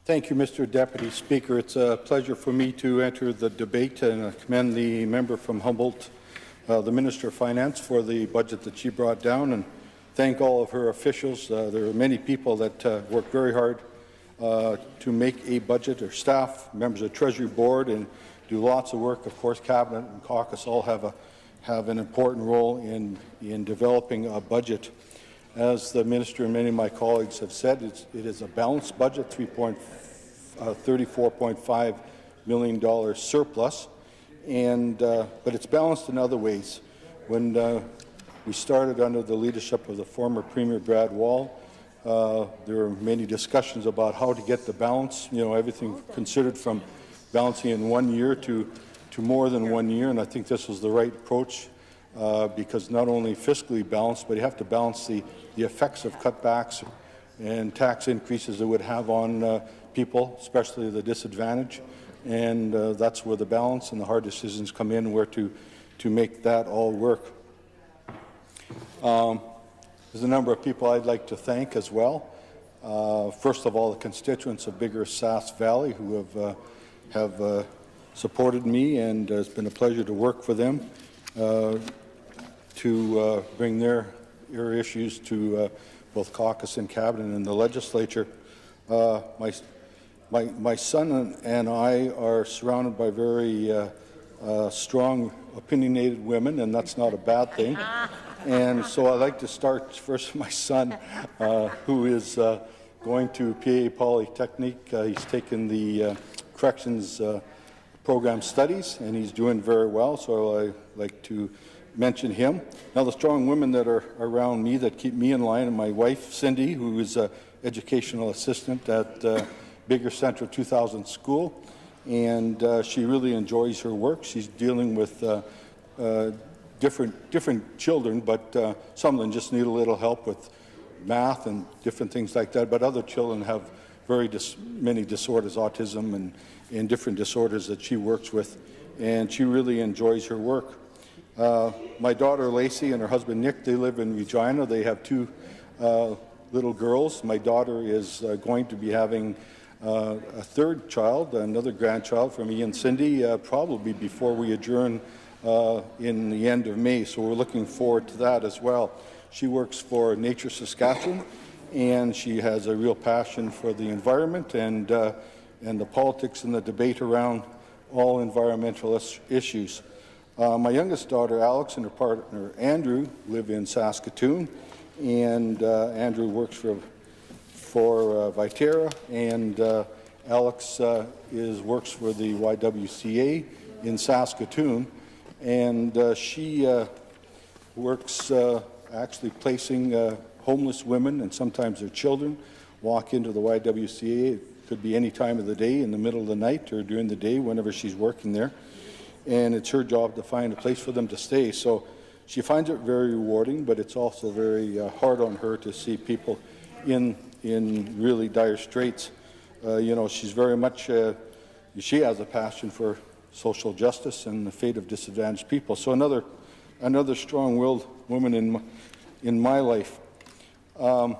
Thank you, Mr. Deputy Speaker. It's a pleasure for me to enter the debate, and I commend the member from Humboldt, the Minister of Finance, for the budget that she brought down, and thank all of her officials. There are many people that work very hard to make a budget, or staff, members of the Treasury Board, and do lots of work. Of course, Cabinet and Caucus all have an important role in developing a budget. As the Minister and many of my colleagues have said, it is a balanced budget, $34.5 million surplus, but it's balanced in other ways. When we started under the leadership of the former Premier Brad Wall, there were many discussions about how to get the balance, everything considered from balancing in 1 year to more than 1 year, and I think this was the right approach. Because not only fiscally balanced, but you have to balance the effects of cutbacks and tax increases it would have on people, especially the disadvantaged. And that's where the balance and the hard decisions come in, where to make that all work. There's a number of people I'd like to thank as well. First of all, the constituents of Bigger Sask Valley who have supported me, and it's been a pleasure to work for them. To bring their issues to both caucus and cabinet and the legislature. My son and I are surrounded by very strong, opinionated women, and that's not a bad thing. And so I'd like to start first with my son, who is going to PA Polytechnic. He's taken the corrections program studies, and he's doing very well, so I'd like to mention him. Now, the strong women that are around me that keep me in line, and my wife, Cindy, who is an educational assistant at Bigger Central 2000 School, and she really enjoys her work. She's dealing with different children, but some of them just need a little help with math and different things like that, but other children have many disorders, autism and different disorders that she works with, and she really enjoys her work. My daughter Lacey and her husband Nick, they live in Regina. They have two little girls. My daughter is going to be having a third child, another grandchild from me and Cindy, probably before we adjourn in the end of May, so we're looking forward to that as well. She works for Nature Saskatchewan, and she has a real passion for the environment and the politics and the debate around all environmental issues. My youngest daughter, Alex, and her partner, Andrew, live in Saskatoon, and Andrew works for Viterra, and Alex works for the YWCA in Saskatoon, and she works actually placing homeless women and sometimes their children walk into the YWCA. It could be any time of the day, in the middle of the night or during the day, whenever she's working there. And it's her job to find a place for them to stay. So she finds it very rewarding, but it's also very hard on her to see people in really dire straits. She's very much, she has a passion for social justice and the fate of disadvantaged people. So another strong-willed woman in my life. I'd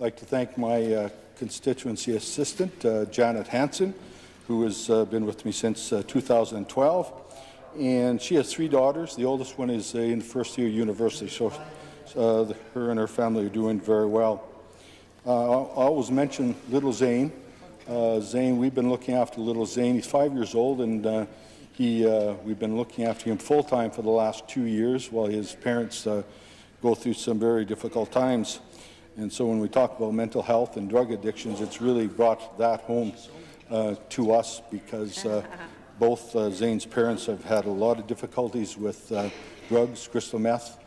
like to thank my constituency assistant, Janet Hansen, who has been with me since 2012. And she has 3 daughters. The oldest one is in first year university, so her and her family are doing very well. I always mention little Zane. We've been looking after little Zane. He's 5 years old, and we've been looking after him full-time for the last 2 years while his parents go through some very difficult times. And so when we talk about mental health and drug addictions, it's really brought that home to us, because both Zane's parents have had a lot of difficulties with drugs, crystal meth,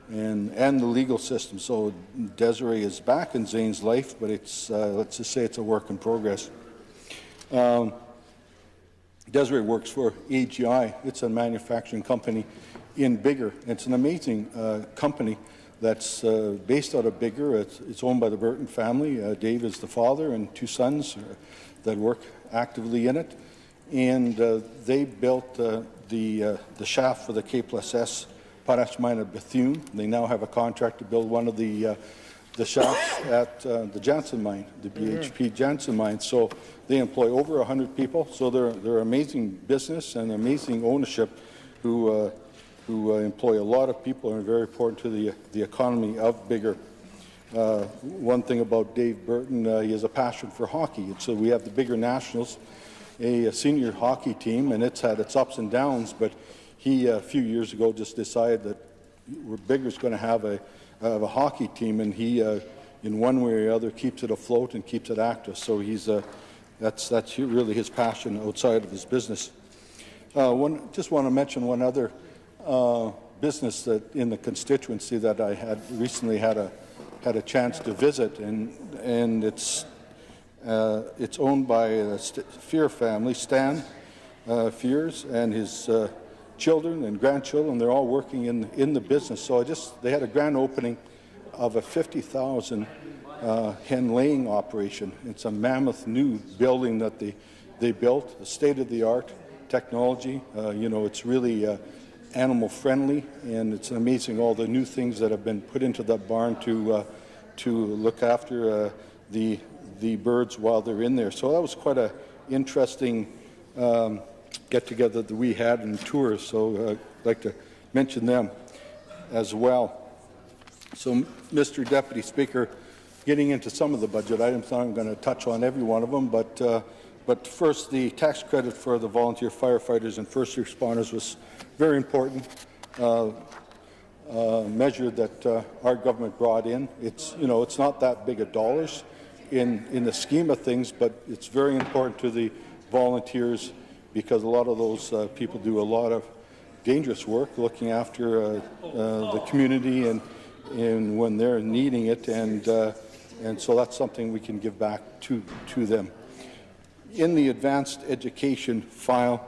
and the legal system. So Desiree is back in Zane's life, but it's let's just say it's a work in progress. Desiree works for AGI. It's a manufacturing company in Bigger. It's an amazing company that's based out of Bigger. It's owned by the Burton family. Dave is the father, and 2 sons that work actively in it. And they built the shaft for the K+S potash mine at Bethune. They now have a contract to build one of the the shafts at the Jansen mine, the BHP Jansen mine. So they employ over 100 people. So they're amazing business and amazing ownership who employ a lot of people and are very important to the economy of Biggar. One thing about Dave Burton, he has a passion for hockey. And so we have the Biggar Nationals, a senior hockey team, and it's had its ups and downs, but he, a few years ago, just decided that Biggar's going to have a hockey team, and he, in one way or the other, keeps it afloat and keeps it active. So that's really his passion outside of his business. Just want to mention one other business that in the constituency that I had recently had a chance to visit, and it's owned by the Fear family, Stan Fears, and his children and grandchildren. They're all working in the business. So they had a grand opening of a 50,000 hen laying operation. It's a mammoth new building that they built, state-of-the-art technology. It's really animal friendly, and it's amazing all the new things that have been put into that barn to look after the birds while they're in there. So that was quite an interesting get-together that we had and tours, so I'd like to mention them as well. So, Mr. Deputy Speaker, getting into some of the budget items, I'm going to touch on every one of them, but first, the tax credit for the volunteer firefighters and first responders was very important measure that our government brought in. It's not that big of dollars in the scheme of things, but it's very important to the volunteers because a lot of those people do a lot of dangerous work looking after the community and when they're needing it, and so that's something we can give back to them. In the advanced education file,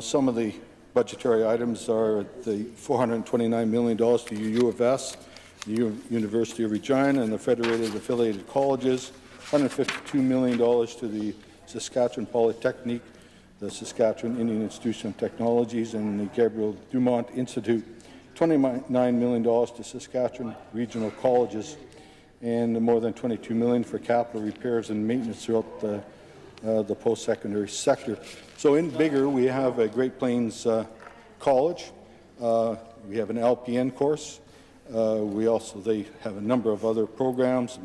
some of the budgetary items are the $429 million to U of S, the University of Regina, and the Federated Affiliated Colleges, $152 million to the Saskatchewan Polytechnic, the Saskatchewan Indian Institution of Technologies, and the Gabriel Dumont Institute, $29 million to Saskatchewan Regional Colleges, and more than $22 million for capital repairs and maintenance throughout the post-secondary sector. So in Biggar, we have a Great Plains College. We have an LPN course. They have a number of other programs.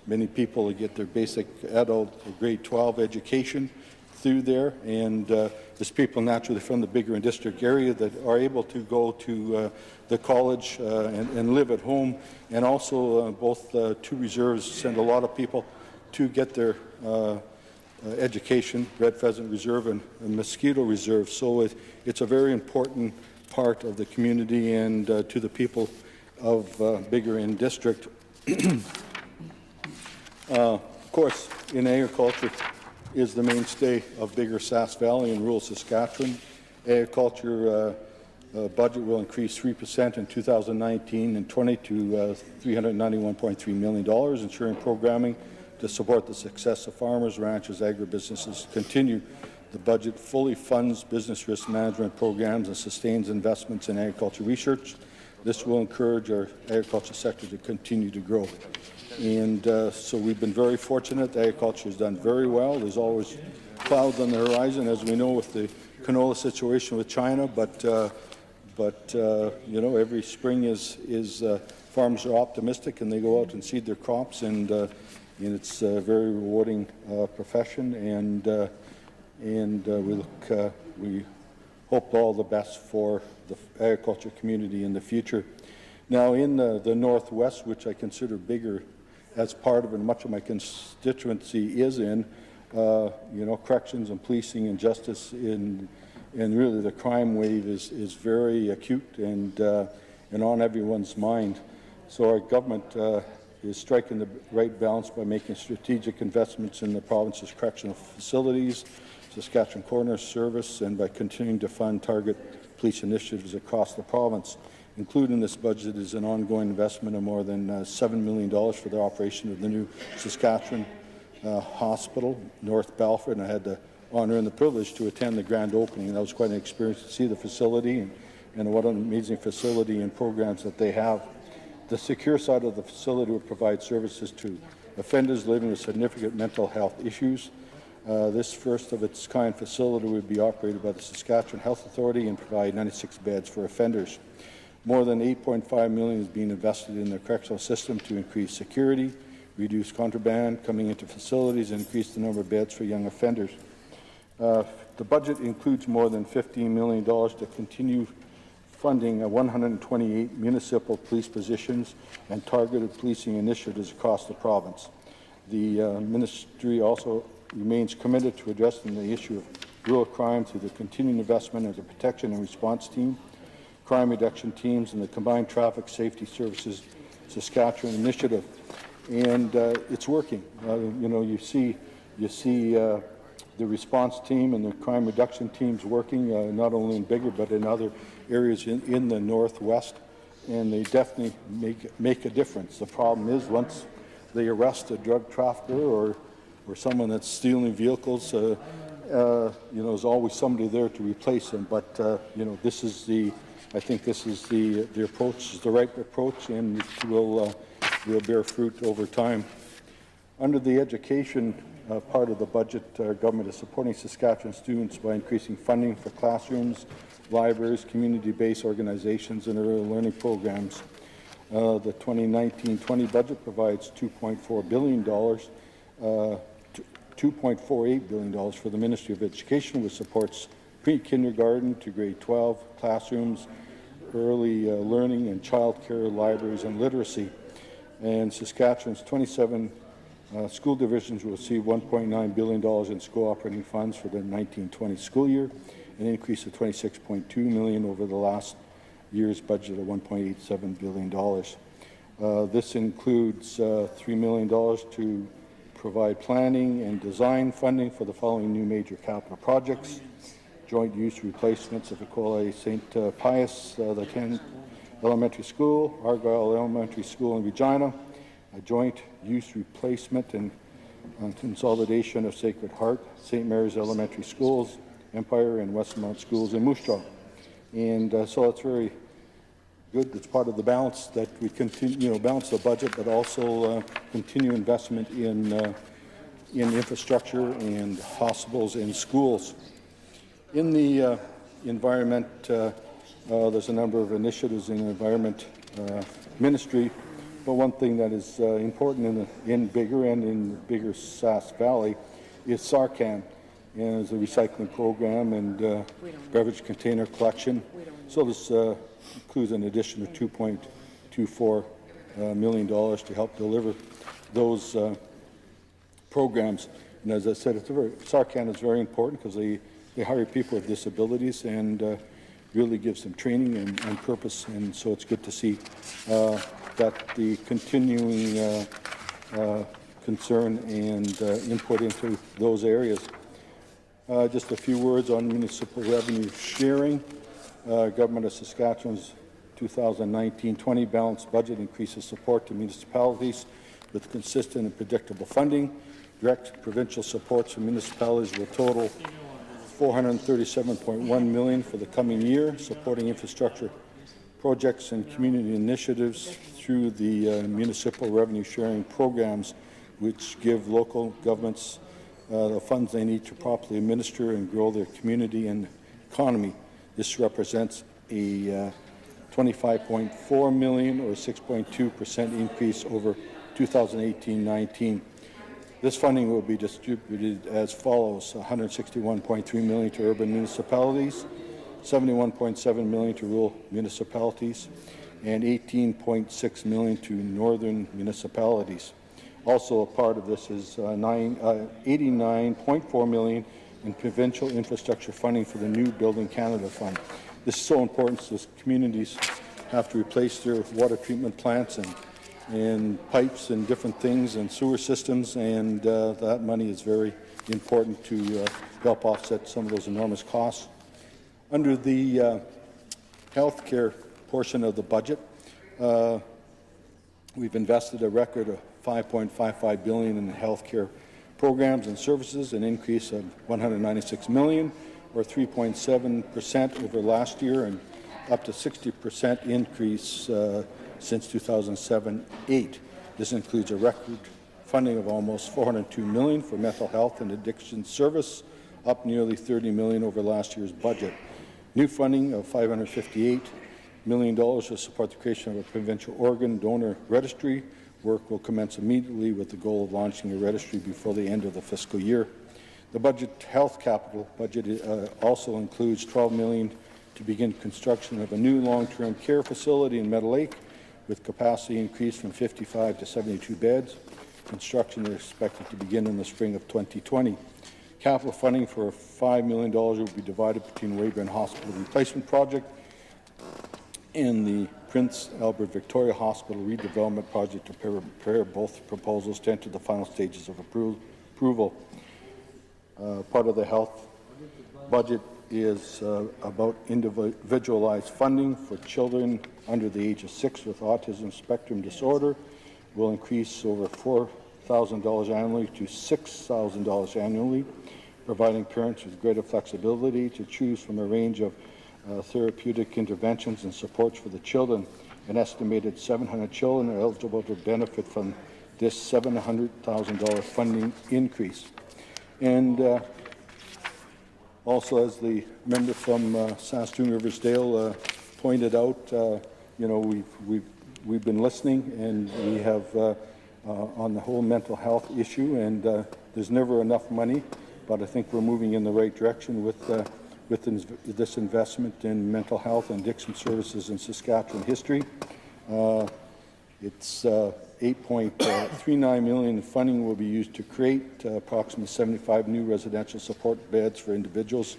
Many people get their basic adult grade 12 education through there, and there's people naturally from the Biggar and district area that are able to go to the college and live at home, and also both two reserves send a lot of people to get their education, Red Pheasant Reserve and Mosquito Reserve. So it's a very important part of the community and to the people of Biggar and district. Of course, in agriculture is the mainstay of Biggar, Sask Valley, and rural Saskatchewan. Agriculture budget will increase 3% in 2019 and 20 to $391.3 million, ensuring programming to support the success of farmers, ranchers, agribusinesses. Continue. The budget fully funds business risk management programs and sustains investments in agriculture research. This will encourage our agriculture sector to continue to grow. And so we've been very fortunate. Agriculture has done very well. There's always clouds on the horizon, as we know, with the canola situation with China. But every spring farmers are optimistic and they go out and seed their crops, and it's a very rewarding profession. And we hope all the best for the agriculture community in the future. Now, in the Northwest, which I consider Biggar as part of, and much of my constituency is in, corrections and policing and justice, and really the crime wave is very acute and on everyone's mind. So our government is striking the right balance by making strategic investments in the province's correctional facilities, Saskatchewan Coroner Service, and by continuing to fund target police initiatives across the province. Included in this budget is an ongoing investment of more than $7 million for the operation of the new Saskatchewan Hospital, North Balfour, and I had the honour and the privilege to attend the grand opening, and that was quite an experience to see the facility and what an amazing facility and programs that they have. The secure side of the facility will provide services to offenders living with significant mental health issues. This first-of-its-kind facility will be operated by the Saskatchewan Health Authority and provide 96 beds for offenders. More than $8.5 million is being invested in the correctional system to increase security, reduce contraband coming into facilities, and increase the number of beds for young offenders. The budget includes more than $15 million to continue funding 128 municipal police positions and targeted policing initiatives across the province. The ministry also remains committed to addressing the issue of rural crime through the continuing investment of the protection and response team, crime reduction teams, and the combined traffic safety services Saskatchewan initiative. And it's working. You see the response team and the crime reduction teams working not only in Biggar but in other areas in the Northwest, and they definitely make a difference. The problem is once they arrest a drug trafficker or someone that's stealing vehicles, there's always somebody there to replace them. But I think this is the approach, is the right approach, and it will bear fruit over time. Under the education part of the budget, our government is supporting Saskatchewan students by increasing funding for classrooms, libraries, community-based organizations, and early learning programs. The 2019-20 budget provides $2.4 billion, $2.48 billion for the Ministry of Education, which supports pre-kindergarten to grade 12 classrooms, early learning and child care, libraries, and literacy. And Saskatchewan's 27 school divisions will receive $1.9 billion in school operating funds for the 1920 school year, an increase of $26.2 million over the last year's budget of $1.87 billion. This includes $3 million to provide planning and design funding for the following new major capital projects: joint use replacements of Ecola St. Pius, the 10 Elementary School, Argyle Elementary School in Regina, a joint use replacement and consolidation of Sacred Heart, St. Mary's Elementary Schools, Empire and Westmount Schools in Moose Jaw. And so it's very good. It's part of the balance that we continue, balance the budget, but also continue investment in infrastructure and hospitals and schools. In the environment, there's a number of initiatives in the environment ministry, but one thing that is important in Biggar and in Biggar Sask Valley is SARCAN, and it's a recycling program and beverage container collection. So this includes an addition of $2.24 million to help deliver those programs. And as I said, SARCAN is very important because they hire people with disabilities and really gives them training and purpose, and so it's good to see that the continuing concern and input into those areas. Just a few words on municipal revenue sharing. Government of Saskatchewan's 2019-20 balanced budget increases support to municipalities with consistent and predictable funding. Direct provincial supports for municipalities will total $437.1 million for the coming year, supporting infrastructure projects and community initiatives through the municipal revenue sharing programs, which give local governments the funds they need to properly administer and grow their community and economy. This represents a $25.4 million or 6.2% increase over 2018-19. This funding will be distributed as follows: $161.3 million to urban municipalities, $71.7 million to rural municipalities, and $18.6 million to northern municipalities. Also a part of this is $89.4 million in provincial infrastructure funding for the new Building Canada Fund. This is so important as communities have to replace their water treatment plants and pipes and different things and sewer systems, and that money is very important to help offset some of those enormous costs. Under the health care portion of the budget, we've invested a record of $5.55 billion in health care programs and services, an increase of $196 million, or 3.7% over last year, and up to 60% increase since 2007-8. This includes a record funding of almost $402 million for mental health and addiction service, up nearly $30 million over last year's budget. New funding of $558 million to support the creation of a provincial organ donor registry. Work will commence immediately with the goal of launching a registry before the end of the fiscal year. The budget health capital budget also includes $12 million to begin construction of a new long-term care facility in Meadow Lake, with capacity increased from 55 to 72 beds. Construction is expected to begin in the spring of 2020. Capital funding for $5 million will be divided between Weyburn Hospital Replacement Project and the Prince Albert Victoria Hospital Redevelopment Project to prepare both proposals to enter the final stages of approval. Part of the health budget is about individualized funding for children under the age of 6 with autism spectrum disorder. Will increase over $4,000 annually to $6,000 annually, providing parents with greater flexibility to choose from a range of therapeutic interventions and supports for the children. An estimated 700 children are eligible to benefit from this $700,000 funding increase. And also, as the member from Saskatoon Riversdale pointed out, you know, we've been listening, and we have on the whole mental health issue, and there's never enough money, but I think we're moving in the right direction with this investment in mental health and addiction services in Saskatchewan history. It's $8.39 million in funding will be used to create approximately 75 new residential support beds for individuals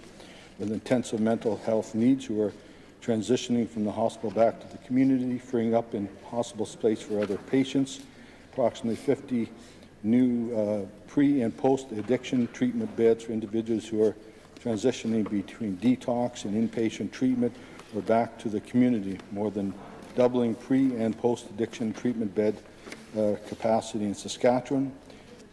with intensive mental health needs who are transitioning from the hospital back to the community, freeing up in hospital space for other patients. Approximately 50 new pre- and post-addiction treatment beds for individuals who are transitioning between detox and inpatient treatment or back to the community, more than doubling pre- and post-addiction treatment bed capacity in Saskatchewan.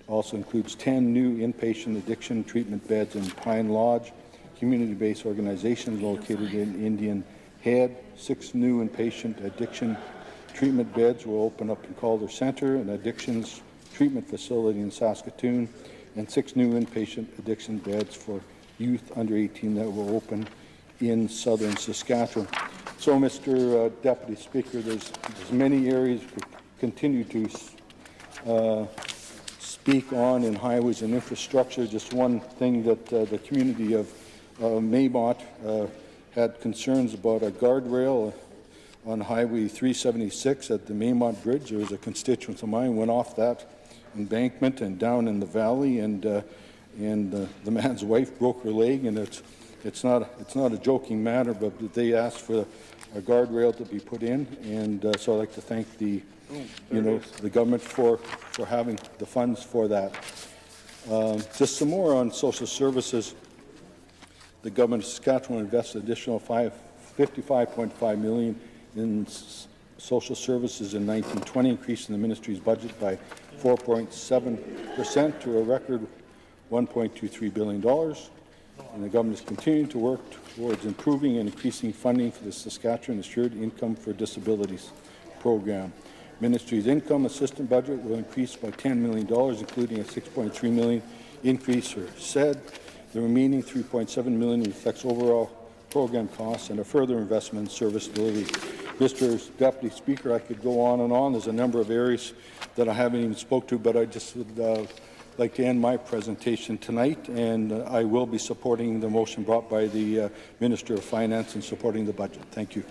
Also includes 10 new inpatient addiction treatment beds in Pine Lodge, community-based organizations located in Indian Head. 6 new inpatient addiction treatment beds will open up in Calder Centre, an addictions treatment facility in Saskatoon, and 6 new inpatient addiction beds for youth under 18 that will open in southern Saskatchewan. So, Mr. Deputy Speaker, there's many areas we continue to speak on in highways and infrastructure. Just one thing that the community of Maymont had concerns about a guardrail on Highway 376 at the Maymont Bridge. There was a constituent of mine went off that embankment and down in the valley, and the man's wife broke her leg, and it's not a joking matter, but they asked for a guardrail to be put in, and so I'd like to thank the government for having the funds for that. Just some more on social services. The government of Saskatchewan invested additional $55.5 million in social services in 1920, increasing the ministry's budget by 4.7% to a record $1.23 billion. And the government is continuing to work towards improving and increasing funding for the Saskatchewan Assured Income for Disabilities program. Ministry's income assistance budget will increase by $10 million, including a $6.3 million increase for SED. The remaining $3.7 million reflects overall program costs and a further investment in service delivery. Mr. Deputy Speaker, I could go on and on. There's a number of areas that I haven't even spoke to, but I just would like to end my presentation tonight, and I will be supporting the motion brought by the Minister of Finance and supporting the budget. Thank you.